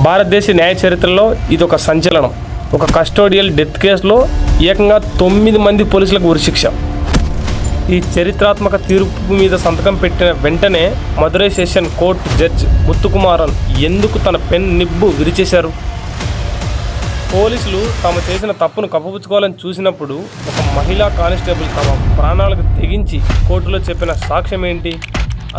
భారతదేశ న్యాయ చరిత్రలో ఇది ఒక సంచలనం. ఒక కస్టోడియల్ డెత్ కేసులో ఏకంగా 9 మంది పోలీసులకు ఉరిశిక్ష. ఈ చరిత్రాత్మక తీర్పు మీద సంతకం పెట్టిన వెంటనే మదురై సెషన్ కోర్టు జడ్జ్ ముత్తుకుమారన్ ఎందుకు తన పెన్ నిబ్బు విరిచేశారు? పోలీసులు తాము చేసిన తప్పును కప్పుపుచ్చుకోవాలని చూసినప్పుడు ఒక మహిళా కానిస్టేబుల్ తమ ప్రాణాలకు తెగించి కోర్టులో చెప్పిన సాక్ష్యం ఏంటి?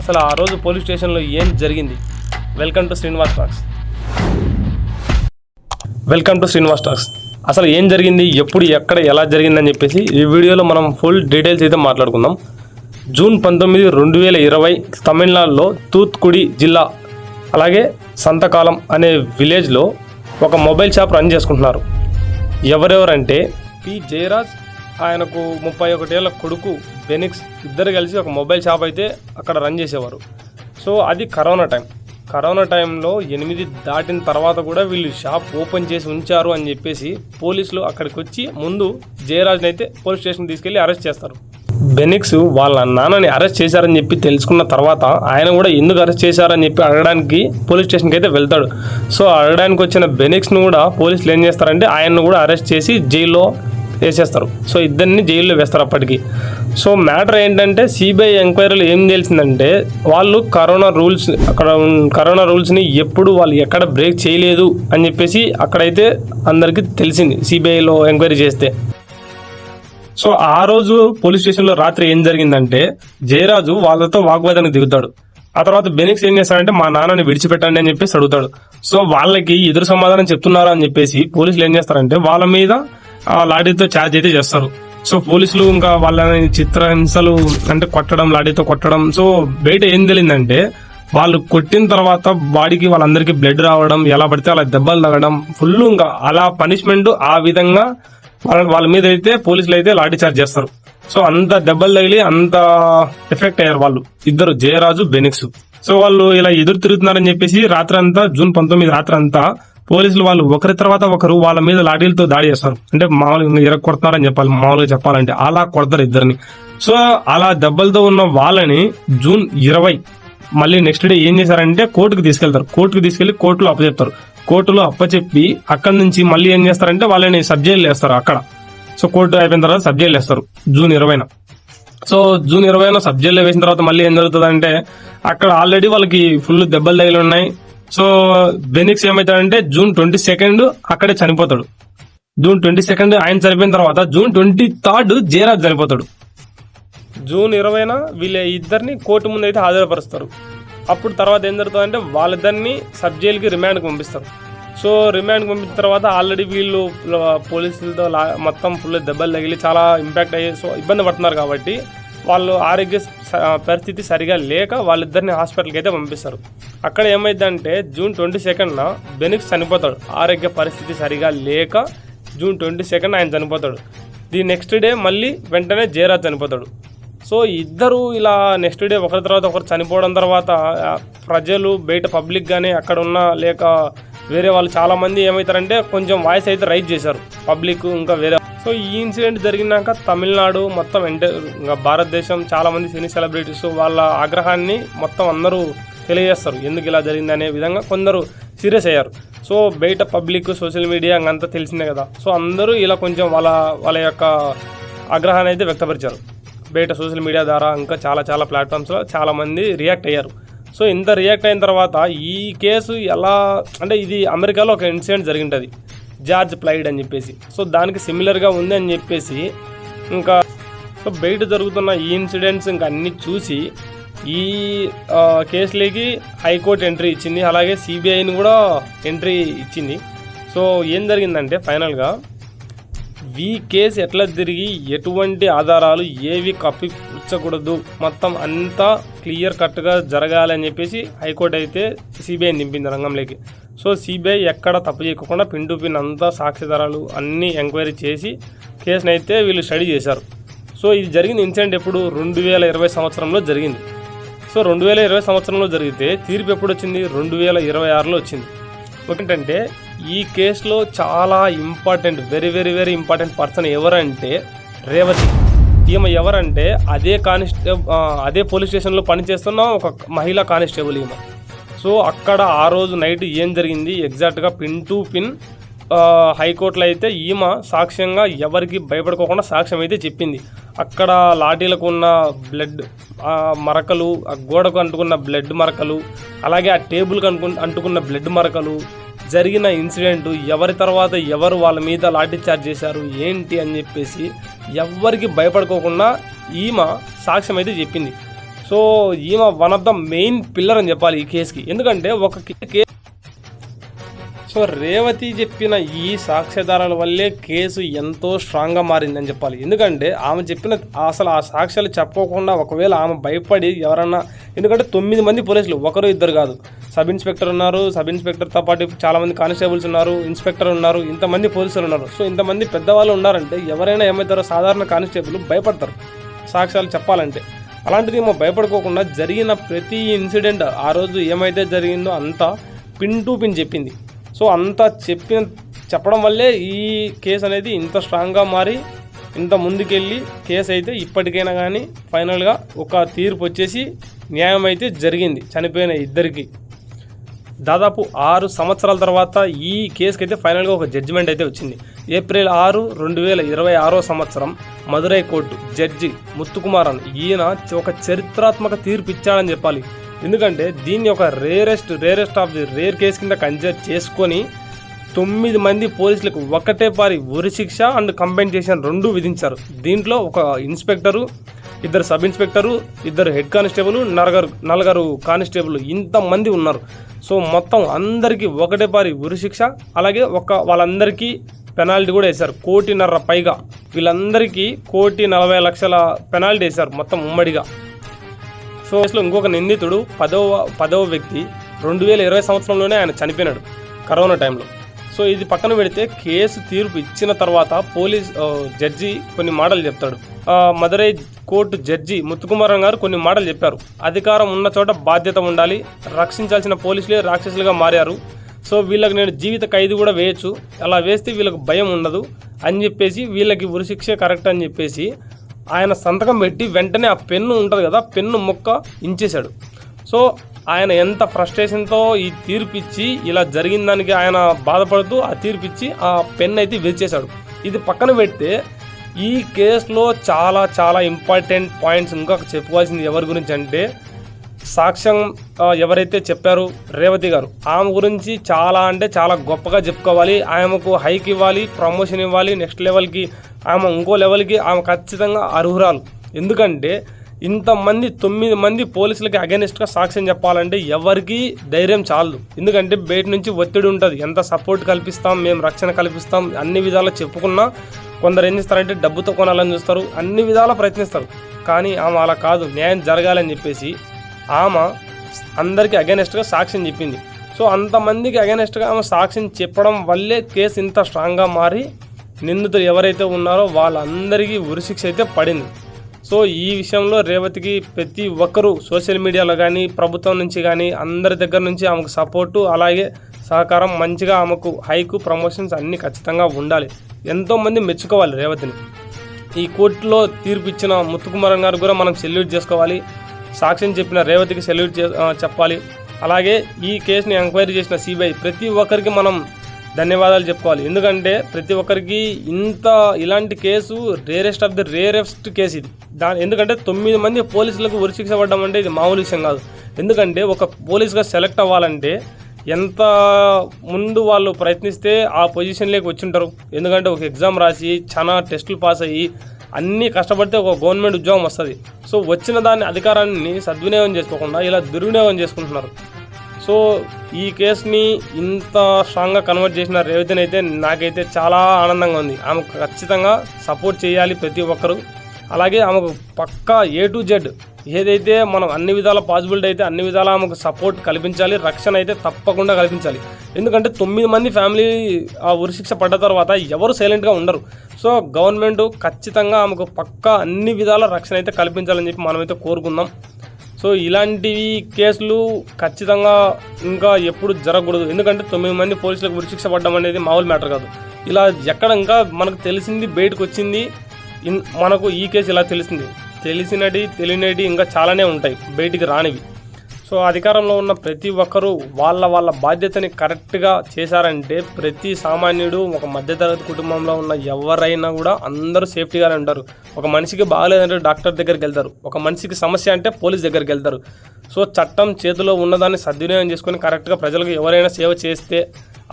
అసలు ఆ రోజు పోలీస్ స్టేషన్లో ఏం జరిగింది? Welcome to Srinivas talks. అసలు ఏం జరిగింది, ఎప్పుడు, ఎక్కడ, ఎలా జరిగిందని చెప్పేసి ఈ వీడియోలో మనం ఫుల్ డీటెయిల్స్ అయితే మాట్లాడుకుందాం. జూన్ 19, 2020 తమిళనాడులో తూత్కుడి జిల్లా అలాగే సంతకాలం అనే విలేజ్లో ఒక మొబైల్ షాప్ రన్ చేసుకుంటున్నారు. ఎవరెవరంటే పి జయరాజ్, ఆయనకు 31 ఏళ్ల కొడుకు బెనిక్స్, ఇద్దరు కలిసి ఒక మొబైల్ షాప్ అయితే అక్కడ రన్ చేసేవారు. సో అది కరోనా టైంలో 8 దాటిన తర్వాత కూడా వీళ్ళు షాప్ ఓపెన్ చేసి ఉంచారు అని చెప్పేసి పోలీసులు అక్కడికి వచ్చి ముందు జయరాజ్ని అయితే పోలీస్ స్టేషన్ తీసుకెళ్లి అరెస్ట్ చేస్తారు. బెనిక్స్ వాళ్ళ నాన్నని అరెస్ట్ చేశారని చెప్పి తెలుసుకున్న తర్వాత ఆయన కూడా ఎందుకు అరెస్ట్ చేశారని చెప్పి అడగడానికి పోలీస్ స్టేషన్కి అయితే వెళ్తాడు. సో అడగడానికి వచ్చిన బెనిక్స్ను కూడా పోలీసులు ఏం చేస్తారంటే ఆయన్ను కూడా అరెస్ట్ చేసి జైల్లో వేసేస్తారు. సో ఇద్దరిని జైల్లో వేస్తారు అప్పటికి. సో మ్యాటర్ ఏంటంటే సిబిఐ ఎంక్వైరీలో ఏం తెలిసిందంటే వాళ్ళు కరోనా రూల్స్ని ఎప్పుడు వాళ్ళు ఎక్కడ బ్రేక్ చేయలేదు అని చెప్పేసి అక్కడైతే అందరికీ తెలిసింది సిబిఐలో ఎంక్వైరీ చేస్తే. సో ఆ రోజు పోలీస్ స్టేషన్లో రాత్రి ఏం జరిగిందంటే జయరాజు వాళ్ళతో వాగ్వాదానికి దిగుతాడు. ఆ తర్వాత బెనిక్స్ ఏం చేస్తాడంటే మా నాన్నని విడిచిపెట్టండి అని చెప్పేసి అడుగుతాడు. సో వాళ్ళకి ఎదురు సమాధానం చెప్తున్నారు అని చెప్పేసి పోలీసులు ఏం చేస్తారంటే వాళ్ళ మీద లాఠీతో ఛార్జ్ అయితే చేస్తారు. సో పోలీసులు ఇంకా వాళ్ళని చిత్రహింసలు అంటే కొట్టడం, లాఠీతో కొట్టడం. సో బయట ఏం తెలియదంటే వాళ్ళు కొట్టిన తర్వాత బాడీకి వాళ్ళందరికీ బ్లడ్ రావడం, ఎలా పడితే అలా దెబ్బలు తగడం, ఫుల్ ఇంకా అలా పనిష్మెంట్ ఆ విధంగా వాళ్ళ మీద అయితే పోలీసులు అయితే లాఠీ చార్జ్ చేస్తారు. సో అంత దెబ్బలు తగిలి అంత ఎఫెక్ట్ అయ్యారు వాళ్ళు ఇద్దరు, జయరాజు, బెనిక్స్. సో వాళ్ళు ఇలా ఎదురు తిరుగుతున్నారని చెప్పేసి రాత్రంతా జూన్ 19 రాత్రంతా పోలీసులు వాళ్ళు ఒకరి తర్వాత ఒకరు వాళ్ళ మీద లాఠీలతో దాడి చేస్తారు. అంటే మామూలుగా ఇరగ కొడతారని చెప్పాలి, మామూలుగా చెప్పాలంటే అలా కొడతారు ఇద్దరిని. సో అలా దెబ్బలతో ఉన్న వాళ్ళని జూన్ 20 మళ్ళీ నెక్స్ట్ డే ఏం చేశారంటే కోర్టుకు తీసుకెళ్తారు. కోర్టుకు తీసుకెళ్లి కోర్టులో అప్పచెప్తారు. కోర్టులో అప్పచెప్పి అక్కడి నుంచి మళ్ళీ ఏం చేస్తారంటే వాళ్ళని సబ్ జైలు వేస్తారు అక్కడ. సో కోర్టు అయిపోయిన తర్వాత సబ్ జైలు వేస్తారు జూన్ 20. సో జూన్ 20 సబ్ జైల్లో వేసిన తర్వాత మళ్ళీ ఏం జరుగుతుంది అంటే అక్కడ ఆల్రెడీ వాళ్ళకి ఫుల్ దెబ్బలు తగిలి ఉన్నాయి. సో బెనిక్స్ ఏమవుతాడంటే జూన్ 22 అక్కడే చనిపోతాడు. జూన్ 22 ఆయన చనిపోయిన తర్వాత జూన్ 23 జయరాజ్ చనిపోతాడు. జూన్ 20 వీళ్ళ ఇద్దరిని కోర్టు ముందు అయితే హాజరుపరుస్తారు. అప్పుడు తర్వాత ఏం జరుగుతుందంటే వాళ్ళిద్దరిని సబ్ జైలుకి రిమాండ్కి పంపిస్తారు. సో రిమాండ్కి పంపించిన తర్వాత ఆల్రెడీ వీళ్ళు పోలీసులతో మొత్తం ఫుల్ దెబ్బలు తగిలి చాలా ఇంపాక్ట్ అయ్యి సో ఇబ్బంది పడుతున్నారు కాబట్టి వాళ్ళు ఆరోగ్య పరిస్థితి సరిగా లేక వాళ్ళిద్దరిని హాస్పిటల్కి అయితే పంపిస్తారు. అక్కడ ఏమైందంటే జూన్ 22 బెనిక్స్ చనిపోతాడు. ఆరోగ్య పరిస్థితి సరిగా లేక జూన్ 22 ఆయన చనిపోతాడు. ది నెక్స్ట్ డే మళ్ళీ వెంటనే జయరాజ్ చనిపోతాడు. సో ఇద్దరు ఇలా నెక్స్ట్ డే ఒకరి తర్వాత ఒకరు చనిపోవడం తర్వాత ప్రజలు బయట పబ్లిక్ కానీ అక్కడ ఉన్న లేక వేరే వాళ్ళు చాలామంది ఏమవుతారంటే కొంచెం వాయిస్ అయితే రైజ్ చేశారు పబ్లిక్ ఇంకా వేరే. సో ఈ ఇన్సిడెంట్ జరిగినాక తమిళనాడు మొత్తం ఇంకా భారతదేశం చాలామంది సినీ సెలబ్రిటీస్ వాళ్ళ ఆగ్రహాన్ని మొత్తం అందరూ తెలియజేస్తారు ఎందుకు ఇలా జరిగింది అనే విధంగా. కొందరు సీరియస్ అయ్యారు. సో బయట పబ్లిక్ సోషల్ మీడియా అంతా తెలిసిందే కదా. సో అందరూ ఇలా కొంచెం వాళ్ళ యొక్క ఆగ్రహాన్ని అయితే వ్యక్తపరిచారు బయట సోషల్ మీడియా ద్వారా. ఇంకా చాలా ప్లాట్ఫామ్స్లో చాలామంది రియాక్ట్ అయ్యారు. సో ఇంత రియాక్ట్ అయిన తర్వాత ఈ కేసు ఎలా అంటే ఇది అమెరికాలో ఒక ఇన్సిడెంట్ జరిగింటుంది జార్జ్ ఫ్లాయిడ్ అని చెప్పేసి. సో దానికి సిమిలర్గా ఉంది అని చెప్పేసి ఇంకా సో బయట జరుగుతున్న ఈ ఇన్సిడెంట్స్ ఇంకా అన్నీ చూసి ఈ కేసులకి హైకోర్టు ఎంట్రీ ఇచ్చింది, అలాగే సిబిఐని కూడా ఎంట్రీ ఇచ్చింది. సో ఏం జరిగిందంటే ఫైనల్గా ఈ కేసు ఎట్లా తిరిగి ఎటువంటి ఆధారాలు ఏవి కప్పిపుచ్చకూడదు, మొత్తం అంతా క్లియర్ కట్గా జరగాలని చెప్పేసి హైకోర్టు అయితే సిబిఐని దింపింది రంగంలోకి. సో సిబిఐ ఎక్కడ తప్పు చేయకుండా పిన్ టు పిన్ అంతా సాక్ష్యాధారాలు అన్నీ ఎంక్వైరీ చేసి కేసుని అయితే వీళ్ళు స్టడీ చేశారు. సో ఇది జరిగిన ఇన్సిడెంట్ ఎప్పుడు 2020 సంవత్సరంలో జరిగింది. సో 2020 సంవత్సరంలో జరిగితే తీర్పు ఎప్పుడు వచ్చింది? 2026లో వచ్చింది. ఏంటంటే ఈ కేసులో చాలా ఇంపార్టెంట్ వెరీ ఇంపార్టెంట్ పర్సన్ ఎవరంటే రేవతి. ఈమె ఎవరంటే అదే పోలీస్ స్టేషన్లో పనిచేస్తున్న ఒక మహిళా కానిస్టేబుల్ ఈమె. సో అక్కడ ఆ రోజు నైట్ ఏం జరిగింది ఎగ్జాక్ట్గా పిన్ టు పిన్ హైకోర్టులో అయితే ఈమె సాక్ష్యంగా ఎవరికి భయపడుకోకుండా సాక్ష్యం అయితే చెప్పింది. అక్కడ లాఠీలకు ఉన్న బ్లడ్ మరకలు, ఆ గోడకు అంటుకున్న బ్లడ్ మరకలు, అలాగే ఆ టేబుల్కి అంటుకున్న బ్లడ్ మరకలు, జరిగిన ఇన్సిడెంట్, ఎవరి తర్వాత ఎవరు వాళ్ళ మీద లాఠీ చార్జ్ చేశారు ఏంటి అని చెప్పేసి ఎవరికి భయపడుకోకుండా ఈమె సాక్ష్యం అయితే చెప్పింది. సో ఈమె one of the main pillar అని చెప్పాలి ఈ కేసుకి. ఎందుకంటే సో రేవతి చెప్పిన ఈ సాక్ష్యాధారాల వల్లే కేసు ఎంతో స్ట్రాంగ్గా మారిందని చెప్పాలి. ఎందుకంటే ఆమె చెప్పిన అసలు ఆ సాక్ష్యాలు చెప్పకుండా ఒకవేళ ఆమె భయపడి ఎవరన్నా, ఎందుకంటే 9 మంది పోలీసులు, ఒకరు ఇద్దరు కాదు, సబ్ ఇన్స్పెక్టర్ ఉన్నారు, సబ్ ఇన్స్పెక్టర్తో పాటు చాలామంది కానిస్టేబుల్స్ ఉన్నారు, ఇన్స్పెక్టర్ ఉన్నారు, ఇంతమంది పోలీసులు ఉన్నారు. సో ఇంతమంది పెద్దవాళ్ళు ఉన్నారంటే ఎవరైనా ఏమవుతారో సాధారణ కానిస్టేబుల్ భయపడతారు సాక్ష్యాలు చెప్పాలంటే. అలాంటిది ఏమో భయపడుకోకుండా జరిగిన ప్రతి ఇన్సిడెంట్ ఆ రోజు ఏమైతే జరిగిందో అంతా పిన్ టు పిన్ చెప్పింది. సో అంతా చెప్పడం వల్లే ఈ కేసు అనేది ఇంత స్ట్రాంగ్గా మారి ఇంత ముందుకెళ్ళి కేసు అయితే ఇప్పటికైనా కానీ ఫైనల్గా ఒక తీర్పు వచ్చేసి న్యాయం అయితే జరిగింది చనిపోయిన ఇద్దరికి. దాదాపు 6 సంవత్సరాల తర్వాత ఈ కేసుకి అయితే ఫైనల్గా ఒక జడ్జిమెంట్ అయితే వచ్చింది. ఏప్రిల్ 6, 2026 సంవత్సరం మదురై కోర్టు జడ్జి ముత్తుకుమారన్ ఈయన ఒక చరిత్రాత్మక తీర్పు ఇచ్చాడని చెప్పాలి. ఎందుకంటే దీన్ని ఒక rarest of the rare case కింద కన్సిడర్ చేసుకొని 9 మంది పోలీసులకు ఒకటే పారి ఉరిశిక్ష అండ్ కంపెన్సేషన్ 2 విధించారు. దీంట్లో ఒక inspector, 2 sub inspector, 2 head constable, 4 constable, ఇంతమంది ఉన్నారు. సో మొత్తం అందరికీ ఒకటే పారి ఉరిశిక్ష, అలాగే వాళ్ళందరికీ పెనాల్టీ కూడా వేశారు. 1.5 కోటి పైగా వీళ్ళందరికీ 1,40,00,000 పెనాల్టీ వేశారు మొత్తం ఉమ్మడిగా. సో ఇంకొక నిందితుడు 10వ వ్యక్తి 2020 సంవత్సరంలోనే ఆయన చనిపోయినాడు కరోనా టైంలో. సో ఇది పక్కన పెడితే కేసు తీర్పు ఇచ్చిన తర్వాత జడ్జి కొన్ని మాటలు చెప్తాడు. మదురై కోర్టు జడ్జి ముత్తుకుమారన్ గారు కొన్ని మాటలు చెప్పారు. అధికారం ఉన్న చోట బాధ్యత ఉండాలి, రక్షించాల్సిన పోలీసులే రాక్షసులుగా మారారు. సో వీళ్ళకి నేను జీవిత ఖైదు కూడా వేయచ్చు, అలా వేస్తే వీళ్ళకి భయం ఉండదు అని చెప్పేసి వీళ్ళకి ఉరిశిక్ష కరెక్ట్ అని చెప్పేసి ఆయన సంతకం పెట్టి వెంటనే ఆ పెన్ను ఉంటుంది కదా, పెన్ను ముక్క ఇంచేశాడు. సో ఆయన ఎంత ఫ్రస్ట్రేషన్తో ఈ తీర్పిచ్చి ఇలా జరిగిన దానికి ఆయన బాధపడుతూ ఆ తీర్పిచ్చి ఆ పెన్ అయితే విరిచేశాడు. ఇది పక్కన పెడితే ఈ కేసులో చాలా చాలా ఇంపార్టెంట్ పాయింట్స్ ఇంకా చెప్పుకోవాల్సింది ఎవరి గురించి అంటే, సాక్ష్యం ఎవరైతే చెప్పారో రేవతి గారు, ఆమె గురించి చాలా అంటే చాలా గొప్పగా చెప్పుకోవాలి. ఆమెకు హైక్ ఇవ్వాలి, ప్రమోషన్ ఇవ్వాలి, నెక్స్ట్ లెవెల్కి ఆమె ఇంకో లెవెల్కి ఆమె ఖచ్చితంగా అర్హురాలు. ఎందుకంటే ఇంతమంది 9 మంది పోలీసులకి అగెనిస్ట్గా సాక్ష్యం చెప్పాలంటే ఎవరికి ధైర్యం చాలదు. ఎందుకంటే బయట నుంచి ఒత్తిడి ఉంటుంది, ఎంత సపోర్ట్ కల్పిస్తాం, మేము రక్షణ కల్పిస్తాం, అన్ని విధాలా చెప్పుకున్నా కొందరు ఏం చేస్తారంటే డబ్బుతో కొనాలని చూస్తారు, అన్ని విధాలా ప్రయత్నిస్తారు. కానీ ఆమె అలా కాదు, న్యాయం జరగాలని చెప్పేసి ఆమె అందరికీ అగెనిస్ట్గా సాక్ష్యం చెప్పింది. సో అంతమందికి అగెనిస్ట్గా ఆమె సాక్ష్యం చెప్పడం వల్లే కేసు ఇంత స్ట్రాంగ్గా మారి నిందితులు ఎవరైతే ఉన్నారో వాళ్ళందరికీ ఉరిశిక్ష అయితే పడింది. సో ఈ విషయంలో రేవతికి ప్రతి ఒక్కరూ సోషల్ మీడియాలో కానీ ప్రభుత్వం నుంచి కానీ అందరి దగ్గర నుంచి ఆమెకు సపోర్టు, అలాగే సహకారం మంచిగా ఆమెకు హైకు, ప్రమోషన్స్ అన్నీ ఖచ్చితంగా ఉండాలి. ఎంతోమంది మెచ్చుకోవాలి రేవతిని. ఈ కోర్టులో తీర్పు ఇచ్చిన ముత్తుకుమారన్ గారు కూడా మనం సెల్యూట్ చేసుకోవాలి, సాక్ష్యం చెప్పిన రేవతికి సెల్యూట్ చెప్పాలి. అలాగే ఈ కేసుని ఎంక్వైరీ చేసిన సిబిఐ ప్రతి ఒక్కరికి మనం ధన్యవాదాలు చెప్పుకోవాలి. ఎందుకంటే ప్రతి ఒక్కరికి ఇలాంటి case rarest of the rarest case ఇది. ఎందుకంటే 9 మంది పోలీసులకు ఉరిశిక్ష పడడం అంటే ఇది మామూలు విషయం కాదు. ఎందుకంటే ఒక పోలీసుగా సెలెక్ట్ అవ్వాలంటే ఎంత ముందు వాళ్ళు ప్రయత్నిస్తే ఆ పొజిషన్లోకి వచ్చింటారు. ఎందుకంటే ఒక ఎగ్జామ్ రాసి చాలా టెస్టులు పాస్ అయ్యి అన్నీ కష్టపడితే ఒక గవర్నమెంట్ ఉద్యోగం వస్తుంది. సో వచ్చిన దాన్ని అధికారాన్ని సద్వినియోగం చేసుకోకుండా ఇలా దుర్వినియోగం చేసుకుంటున్నారు. సో ఈ కేసుని ఇంత స్ట్రాంగ్గా కన్వర్ట్ చేసిన రేవతిని అయితే నాకైతే చాలా ఆనందంగా ఉంది. ఆమెకు ఖచ్చితంగా సపోర్ట్ చేయాలి ప్రతి ఒక్కరు. అలాగే ఆమెకు పక్కా A to Z ఏదైతే మనం అన్ని విధాల పాసిబిలిటీ అయితే అన్ని విధాలా ఆమెకు సపోర్ట్ కల్పించాలి, రక్షణ అయితే తప్పకుండా కల్పించాలి. ఎందుకంటే 9 మంది ఫ్యామిలీ ఆ ఉరిశిక్ష పడ్డ తర్వాత ఎవరు సైలెంట్గా ఉండరు. సో గవర్నమెంట్ ఖచ్చితంగా ఆమెకు పక్కా అన్ని విధాల రక్షణ అయితే కల్పించాలని చెప్పి మనమైతే కోరుకుందాం. సో ఇలాంటివి కేసులు ఖచ్చితంగా ఇంకా ఎప్పుడు జరగకూడదు. ఎందుకంటే 9 మంది పోలీసులకు ఉరిశిక్ష పడడం అనేది మామూలు మ్యాటర్ కాదు. ఇలా ఎక్కడ ఇంకా మనకు తెలిసింది బయటకు వచ్చింది, మనకు ఈ కేసు ఇలా తెలిసింది, తెలిసినవి తెలియనివి ఇంకా చాలానే ఉంటాయి బయటికి రానివి. సో అధికారంలో ఉన్న ప్రతి ఒక్కరూ వాళ్ళ బాధ్యతని కరెక్ట్గా చేశారంటే ప్రతి సామాన్యుడు, ఒక మధ్యతరగతి కుటుంబంలో ఉన్న ఎవరైనా కూడా అందరూ సేఫ్టీగానే ఉంటారు. ఒక మనిషికి బాగలేదంటే డాక్టర్ దగ్గరికి వెళ్తారు, ఒక మనిషికి సమస్య అంటే పోలీస్ దగ్గరికి వెళ్తారు. సో చట్టం చేతిలో ఉన్నదాన్ని సద్వినియోగం చేసుకొని కరెక్ట్గా ప్రజలకు ఎవరైనా సేవ చేస్తే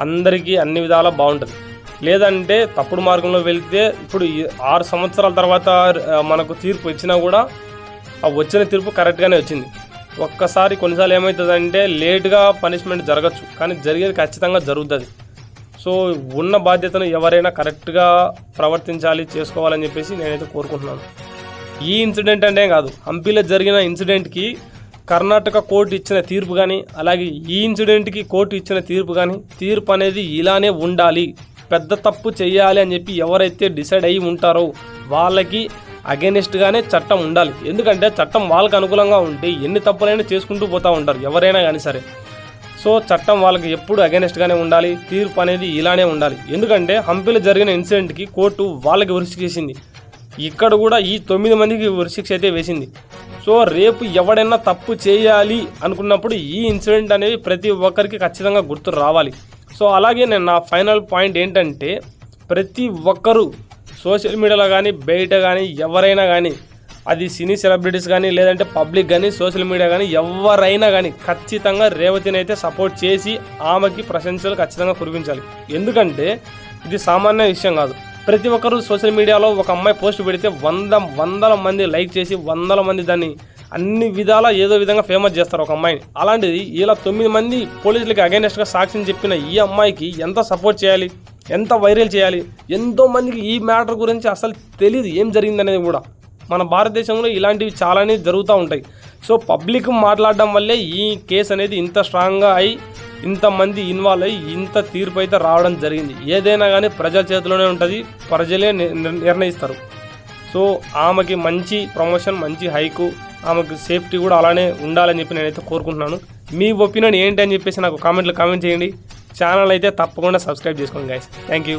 అందరికీ అన్ని విధాలా బాగుంటుంది. లేదంటే తప్పుడు మార్గంలో వెళ్తే ఇప్పుడు 6 సంవత్సరాల తర్వాత మనకు తీర్పు ఇచ్చినా కూడా ఆ వచ్చిన తీర్పు కరెక్ట్గానే వచ్చింది. ఒక్కసారి కొన్నిసార్లు ఏమవుతుందంటే లేట్గా పనిష్మెంట్ జరగచ్చు, కానీ జరిగేది ఖచ్చితంగా జరుగుతుంది. సో ఉన్న బాధ్యతను ఎవరైనా కరెక్ట్గా ప్రవర్తించాలి, చేసుకోవాలని చెప్పేసి నేనైతే కోరుకుంటున్నాను. ఈ ఇన్సిడెంట్ అంటే కాదు, హంపీలో జరిగిన ఇన్సిడెంట్కి కర్ణాటక కోర్టు ఇచ్చిన తీర్పు కానీ, అలాగే ఈ ఇన్సిడెంట్కి కోర్టు ఇచ్చిన తీర్పు కానీ, తీర్పు అనేది ఇలానే ఉండాలి, పెద్ద తప్పు చేయాలి అని చెప్పి ఎవరైతే డిసైడ్ అయ్యి ఉంటారో వాళ్ళకి అగెనిస్ట్గానే చట్టం ఉండాలి. ఎందుకంటే చట్టం వాళ్ళకి అనుకూలంగా ఉంటే ఎన్ని తప్పులైనా చేసుకుంటూ పోతూ ఉంటారు ఎవరైనా కానీ సరే. సో చట్టం వాళ్ళకి ఎప్పుడు అగెనిస్ట్గానే ఉండాలి, తీర్పు అనేది ఇలానే ఉండాలి. ఎందుకంటే హంపీలో జరిగిన ఇన్సిడెంట్కి కోర్టు వాళ్ళకి ఉరిశిక్ష వేసింది, ఇక్కడ కూడా ఈ 9 మందికి ఉరిశిక్ష అయితే వేసింది. సో రేపు ఎవడైనా తప్పు చేయాలి అనుకున్నప్పుడు ఈ ఇన్సిడెంట్ అనేది ప్రతి ఒక్కరికి ఖచ్చితంగా గుర్తు రావాలి. సో అలాగే నేను నా ఫైనల్ పాయింట్ ఏంటంటే, ప్రతి ఒక్కరూ సోషల్ మీడియాలో కానీ బయట కానీ ఎవరైనా కానీ, అది సినీ సెలబ్రిటీస్ కానీ లేదంటే పబ్లిక్ కానీ సోషల్ మీడియా కానీ ఎవరైనా కానీ ఖచ్చితంగా రేవతిని అయితే సపోర్ట్ చేసి ఆమెకి ప్రశంసలు ఖచ్చితంగా కురిపించాలి. ఎందుకంటే ఇది సామాన్య విషయం కాదు. ప్రతి ఒక్కరూ సోషల్ మీడియాలో ఒక అమ్మాయి పోస్ట్ పెడితే వందల మంది లైక్ చేసి 100 మంది దాన్ని అన్ని విధాలా ఏదో విధంగా ఫేమస్ చేస్తారు ఒక అమ్మాయిని. అలాంటిది ఇలా 9 మంది పోలీసులకి అగైనెస్ట్గా సాక్ష్యం చెప్పిన ఈ అమ్మాయికి ఎంత సపోర్ట్ చేయాలి, ఎంత వైరల్ చేయాలి. ఎంతో మందికి ఈ మ్యాటర్ గురించి అసలు తెలియదు ఏం జరిగిందనేది కూడా. మన భారతదేశంలో ఇలాంటివి చాలానే జరుగుతూ ఉంటాయి. సో పబ్లిక్ మాట్లాడడం వల్లే ఈ కేసు అనేది ఇంత స్ట్రాంగ్గా అయి ఇంతమంది ఇన్వాల్వ్ అయ్యి ఇంత తీర్పు అయితే రావడం జరిగింది. ఏదైనా కానీ ప్రజల చేతిలోనే ఉంటుంది, ప్రజలే నిర్ణయిస్తారు. సో ఆమెకి మంచి ప్రమోషన్, మంచి హైకు, ఆమెకు సేఫ్టీ కూడా అలానే ఉండాలని చెప్పి నేనైతే కోరుకుంటున్నాను. మీ ఒపీనియన్ ఏంటి అని చెప్పేసి నాకు కామెంట్ చేయండి. ఛానల్ అయితే తప్పకుండా సబ్స్క్రైబ్ చేసుకోండి గైస్. Thank you.